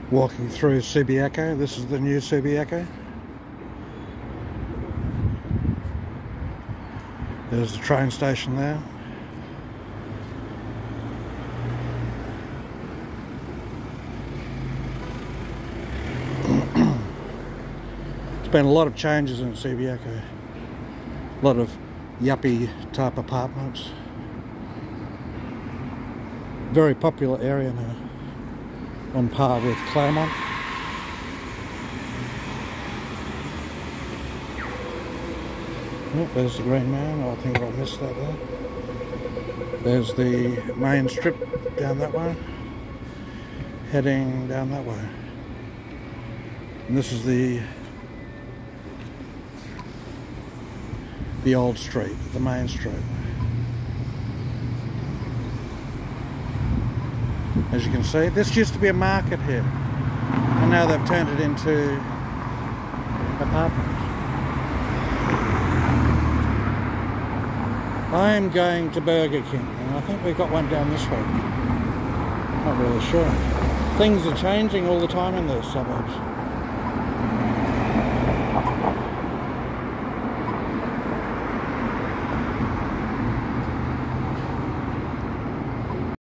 Walking through Subiaco. This is the new Subiaco. There's the train station there. There's been a lot of changes in Subiaco. A lot of yuppie type apartments. Very popular area now, on par with Claremont. Oh, there's the Green Man. Oh, I think I missed that there. There's the main strip down that way, heading down that way. And this is the old street, the main street. As you can see, this used to be a market here, and now they've turned it into apartments. I am going to Burger King, and I think we've got one down this way. Not really sure. Things are changing all the time in the suburbs.